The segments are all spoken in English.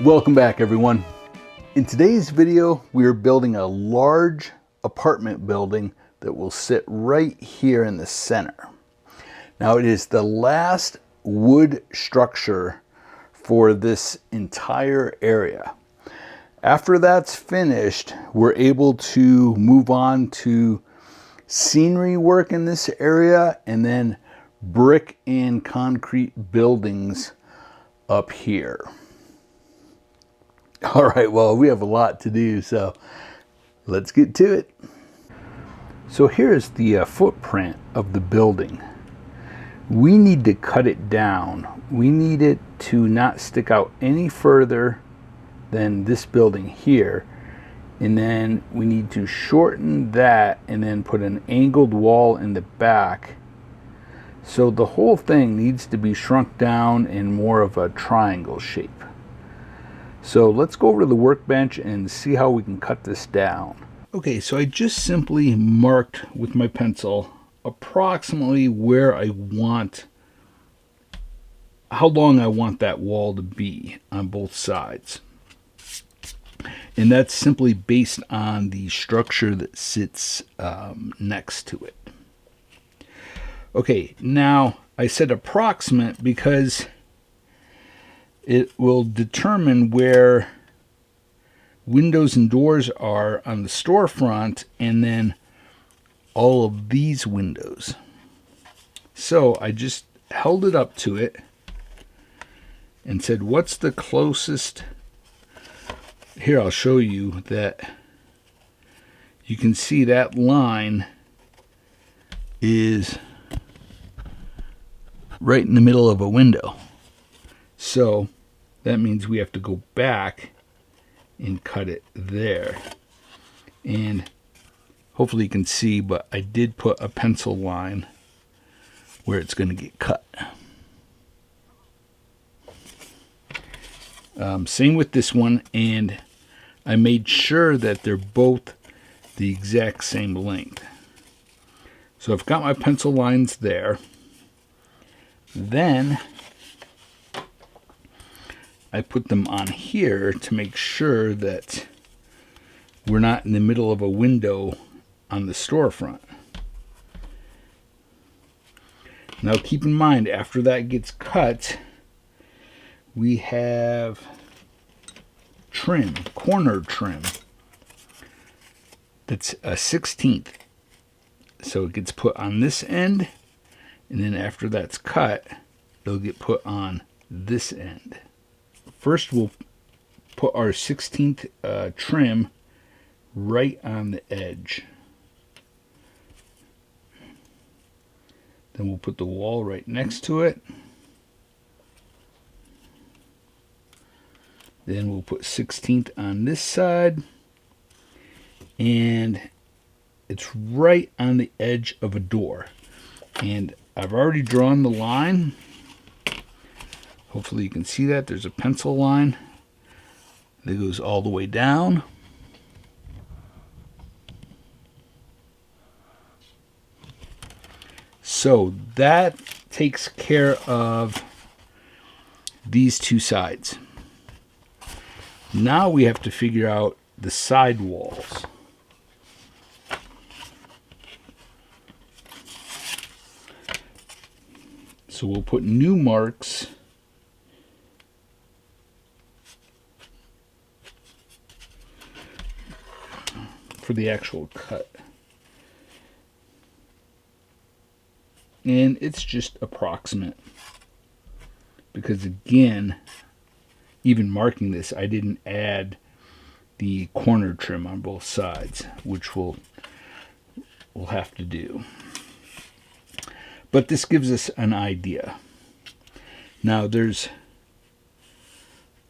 Welcome back, everyone. In today's video, we are building a large apartment building that will sit right here in the center. Now, it is the last wood structure for this entire area. After that's finished, we're able to move on to scenery work in this area and then brick and concrete buildings up here. All right, well, we have a lot to do, so let's get to it. So here's the footprint of the building. We need to cut it down. We need it to not stick out any further than this building here. And then we need to shorten that and then put an angled wall in the back. So the whole thing needs to be shrunk down in more of a triangle shape. So let's go over to the workbench and see how we can cut this down. Okay, so I just simply marked with my pencil approximately where I want, how long I want that wall to be on both sides. And that's simply based on the structure that sits next to it. Okay, now I said approximate because it will determine where windows and doors are on the storefront and then all of these windows. So I just held it up to it and said, what's the closest? Here, I'll show you that you can see that line is right in the middle of a window. So that means we have to go back and cut it there. And hopefully you can see, but I did put a pencil line where it's going to get cut. Same with this one, and I made sure that they're both the exact same length. So I've got my pencil lines there. Then I put them on here to make sure that we're not in the middle of a window on the storefront. Now keep in mind, after that gets cut, we have trim, corner trim. That's a 1/16. So it gets put on this end, and then after that's cut, it'll get put on this end. First, we'll put our 1/16 trim right on the edge. Then we'll put the wall right next to it. Then we'll put 1/16 on this side. And it's right on the edge of a door. And I've already drawn the line. Hopefully you can see that. There's a pencil line that goes all the way down. So that takes care of these two sides. Now we have to figure out the side walls. So we'll put new marks for the actual cut. And it's just approximate. Because again, even marking this, I didn't add the corner trim on both sides, which we'll have to do. But this gives us an idea. Now there's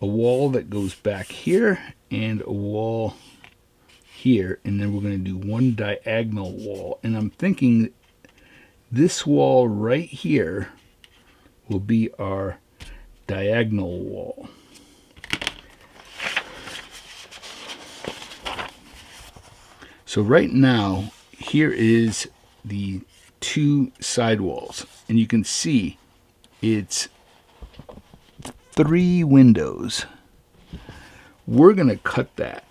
a wall that goes back here and a wall here, and then we're going to do one diagonal wall. And I'm thinking this wall right here will be our diagonal wall. So right now, here is the two side walls, and you can see it's 3 windows. we're going to cut that.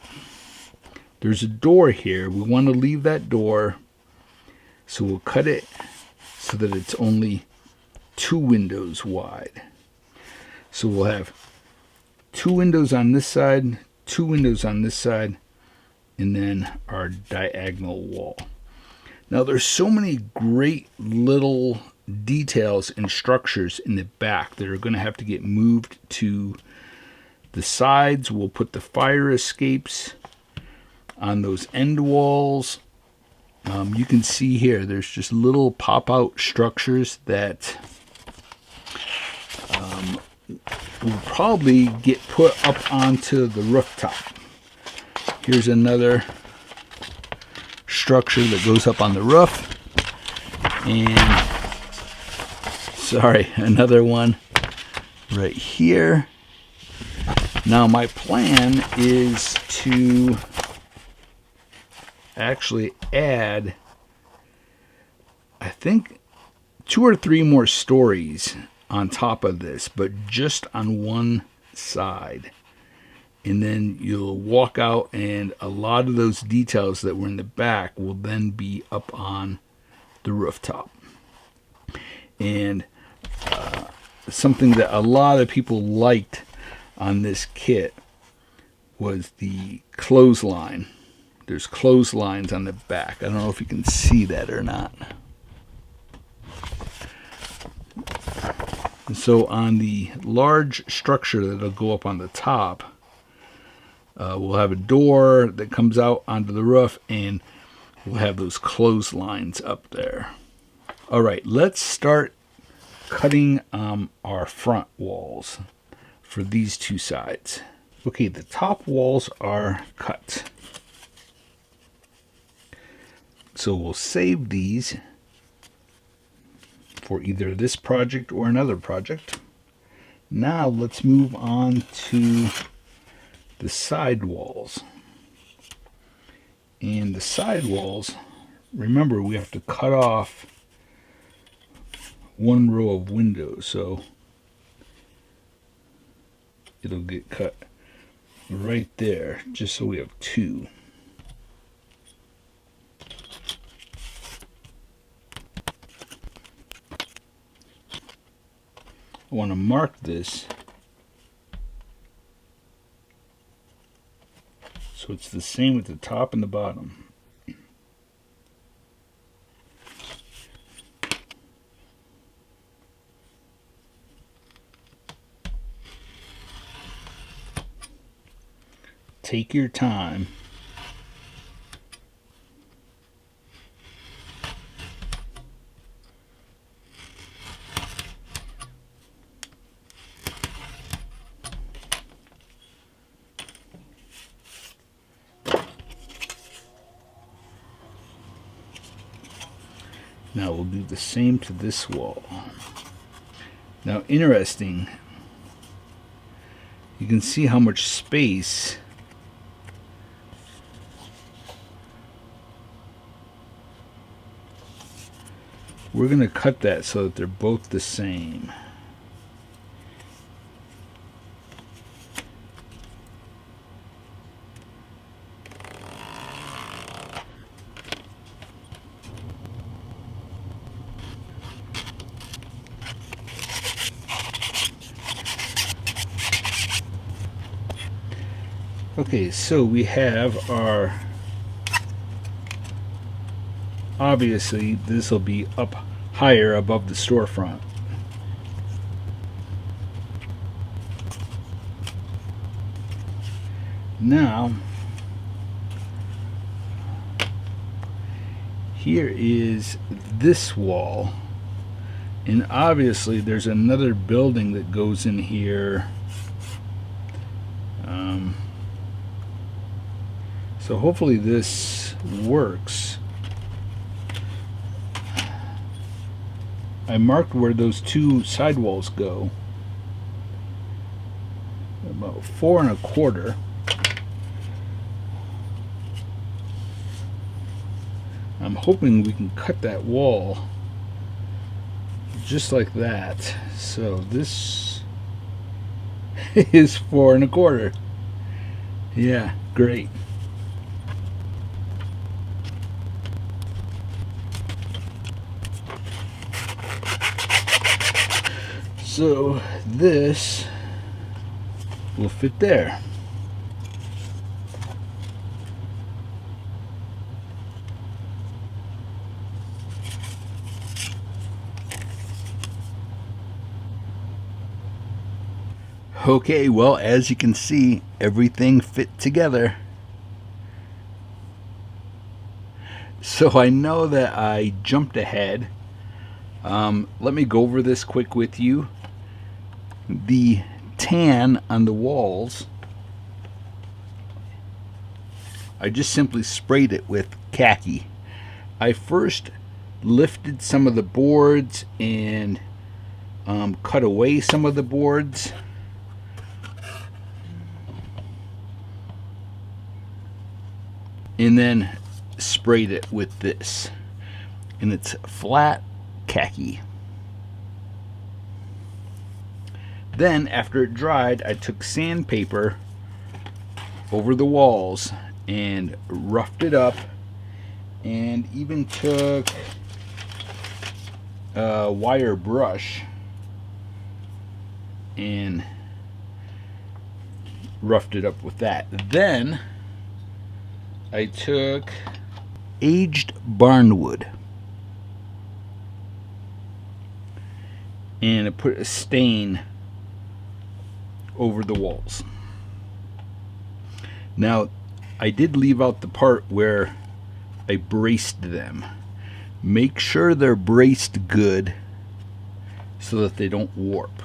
There's a door here. We want to leave that door, so we'll cut it so that it's only 2 windows wide. So we'll have 2 windows on this side, 2 windows on this side, and then our diagonal wall. Now there's so many great little details and structures in the back that are going to have to get moved to the sides. We'll put the fire escapes on those end walls. You can see here there's just little pop-out structures that will probably get put up onto the rooftop. Here's another structure that goes up on the roof, and another one right here. Now my plan is to actually add, I think, 2 or 3 more stories on top of this, but just on one side. And then you'll walk out, and a lot of those details that were in the back will then be up on the rooftop. And something that a lot of people liked on this kit was the clothesline. There's clotheslines on the back. I don't know if you can see that or not. And so on the large structure that'll go up on the top, we'll have a door that comes out onto the roof, and we'll have those clotheslines up there. All right, let's start cutting our front walls for these 2 sides. Okay, the top walls are cut. So we'll save these for either this project or another project. Now let's move on to the side walls. And the side walls, remember, we have to cut off 1 row of windows, so it'll get cut right there, just so we have 2. I want to mark this so it's the same at the top and the bottom. Take your time. Now we'll do the same to this wall. Now, interesting, you can see how much space we're going to cut that so that they're both the same. Okay, so we have our, obviously this will be up higher above the storefront. Now, here is this wall, and obviously there's another building that goes in here. So hopefully this works. I marked where those 2 sidewalls go. About 4 1/4. I'm hoping we can cut that wall just like that. So this is 4 1/4. Yeah, great. So this will fit there. Okay, well, as you can see, everything fit together. So I know that I jumped ahead. Let me go over this quick with you. The tan on the walls, I just simply sprayed it with khaki. I first lifted some of the boards and cut away some of the boards. And then sprayed it with this. And it's flat khaki. Then, after it dried, I took sandpaper over the walls and roughed it up, and even took a wire brush and roughed it up with that. Then I took aged barnwood and I put a stain over the walls. Now, I did leave out the part where I braced them. Make sure they're braced good so that they don't warp.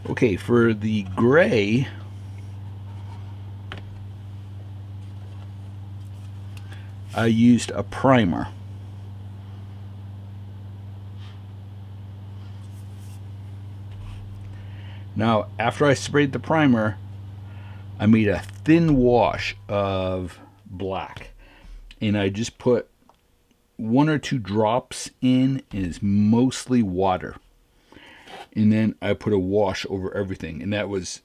Okay, for the gray, I used a primer. Now, after I sprayed the primer, I made a thin wash of black. And I just put 1 or 2 drops in, and it's mostly water. And then I put a wash over everything, and that was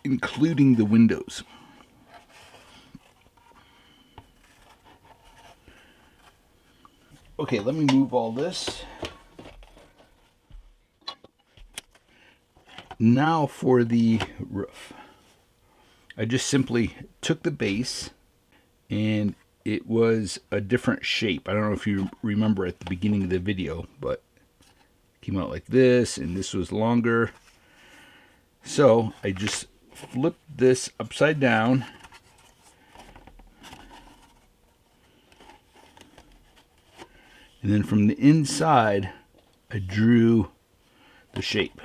including the windows. Okay, let me move all this. Now for the roof. I just simply took the base, and it was a different shape. I don't know if you remember at the beginning of the video, but it came out like this, and this was longer. So I just flipped this upside down, and then from the inside I drew the shape.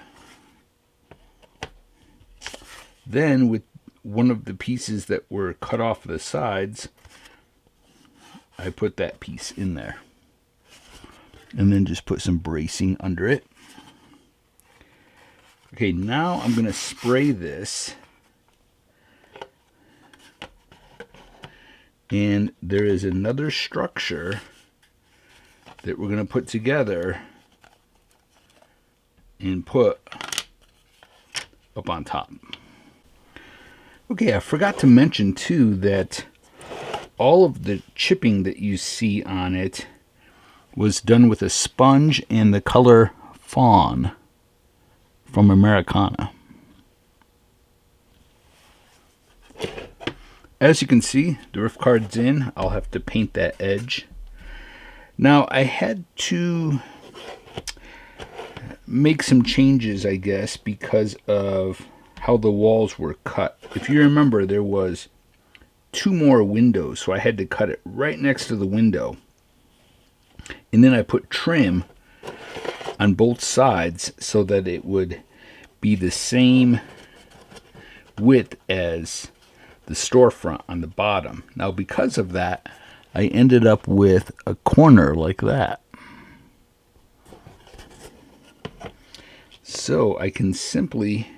Then with one of the pieces that were cut off the sides, I put that piece in there. And then just put some bracing under it. Okay, now I'm going to spray this. And there is another structure that we're going to put together and put up on top. Okay, I forgot to mention too that all of the chipping that you see on it was done with a sponge and the color fawn from Americana. As you can see, the roof card's in. I'll have to paint that edge. Now, I had to make some changes, I guess, because of how the walls were cut. If you remember, there was 2 more windows, so I had to cut it right next to the window. And then I put trim on both sides so that it would be the same width as the storefront on the bottom. Now, because of that, I ended up with a corner like that. So I can simply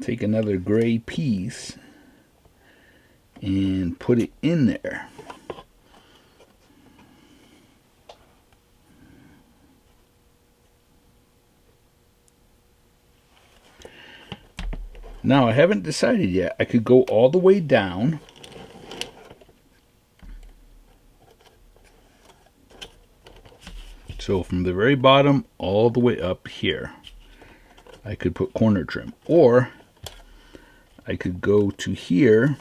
take another gray piece and put it in there. Now, I haven't decided yet. I could go all the way down. So from the very bottom all the way up here, I could put corner trim. Or I could go to here,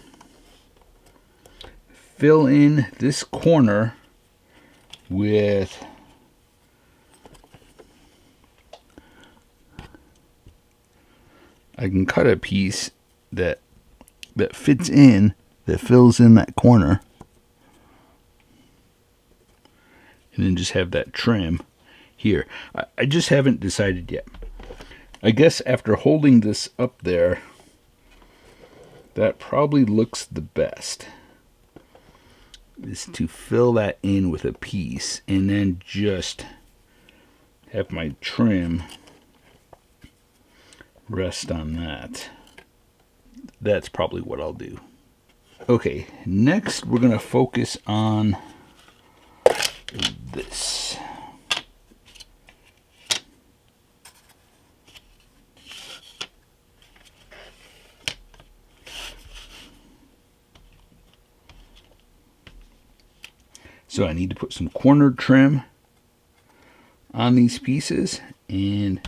fill in this corner with I can cut a piece that fits in, that fills in that corner, and then just have that trim here. I just haven't decided yet. I guess after holding this up there, that probably looks the best, is to fill that in with a piece and then just have my trim rest on that. That's probably what I'll do. Okay, next we're going to focus on this. So I need to put some corner trim on these pieces, and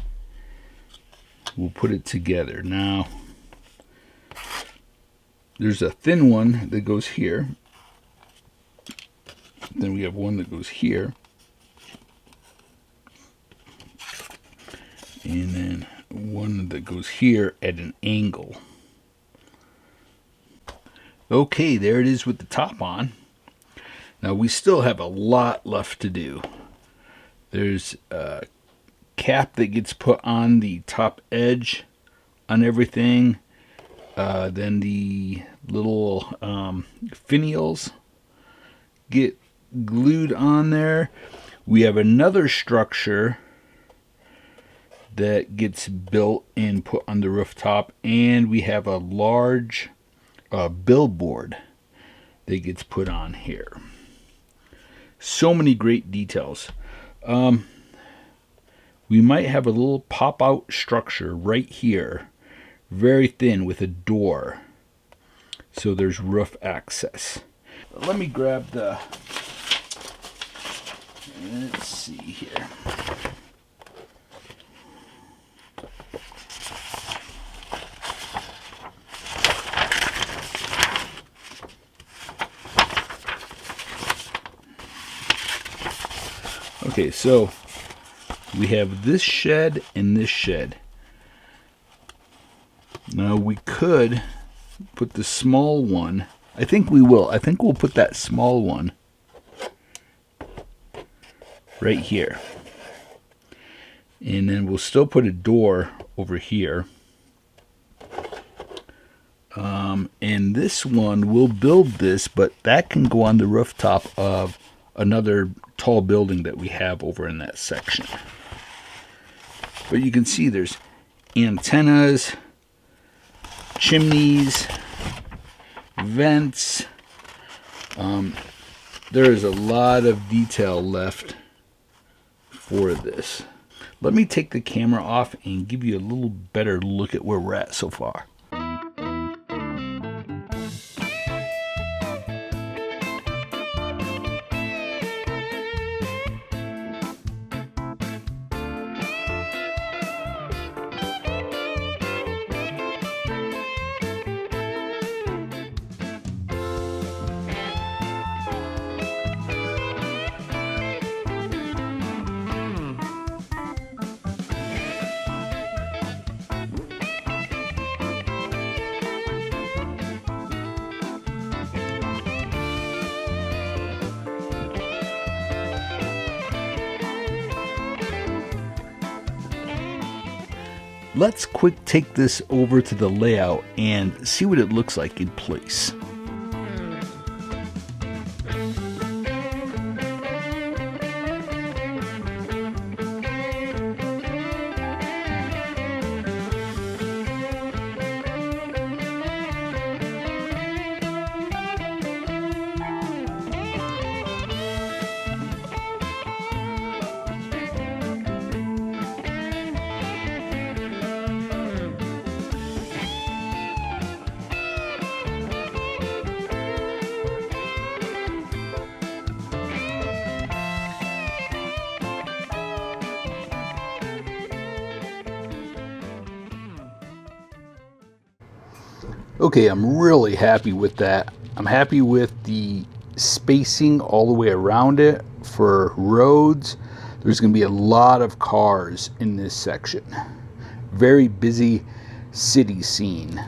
we'll put it together. Now, there's a thin one that goes here. Then we have one that goes here. And then one that goes here at an angle. Okay, there it is with the top on. Now we still have a lot left to do. There's a cap that gets put on the top edge on everything. Then the little finials get glued on there. We have another structure that gets built and put on the rooftop, and we have a large billboard that gets put on here. So many great details. We might have a little pop-out structure right here, very thin, with a door, so there's roof access. Let me grab the, let's see here. Okay, so we have this shed and this shed. Now we could put the small one. I think we will. I think we'll put that small one right here. And then we'll still put a door over here. And this one, we'll build this, but that can go on the rooftop of another tall building that we have over in that section. But you can see there's antennas, chimneys, vents. There is a lot of detail left for this. Let me take the camera off and give you a little better look at where we're at so far. Let's quick take this over to the layout and see what it looks like in place. Okay, I'm really happy with that. I'm happy with the spacing all the way around it for roads. There's going to be a lot of cars in this section. Very busy city scene.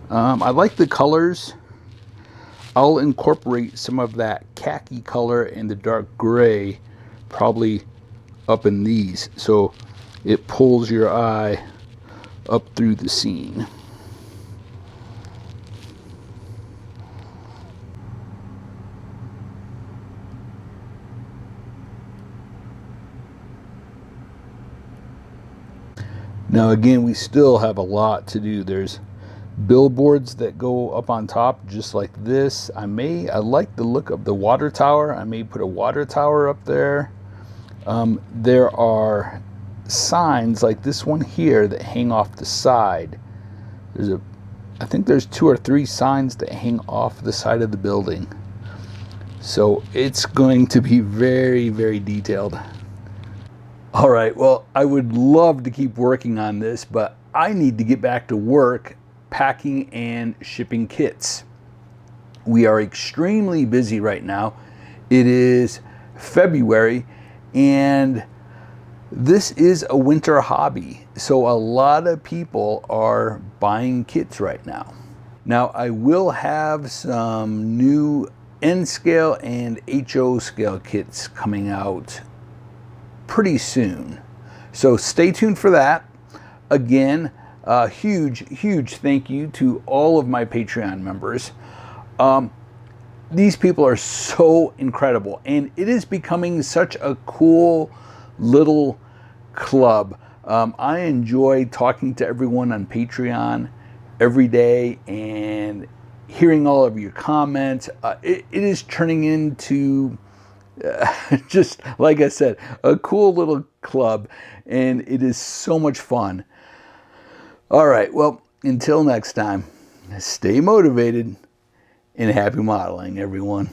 I like the colors. I'll incorporate some of that khaki color and the dark gray probably up in these, so it pulls your eye up through the scene. Now again, we still have a lot to do. There's billboards that go up on top just like this. I like the look of the water tower. I may put a water tower up there. There are signs like this one here that hang off the side. I think there's 2 or 3 signs that hang off the side of the building. So it's going to be very, very detailed. All right, well, I would love to keep working on this, but I need to get back to work packing and shipping kits. We are extremely busy right now. It is February, and this is a winter hobby, so a lot of people are buying kits right now. Now, I will have some new N scale and HO scale kits coming out pretty soon, so stay tuned for that. Again, a huge thank you to all of my Patreon members. These people are so incredible, and it is becoming such a cool little club. I enjoy talking to everyone on Patreon every day and hearing all of your comments. It is turning into just like I said, a cool little club, and it is so much fun. All right, well, until next time, stay motivated and happy modeling, everyone.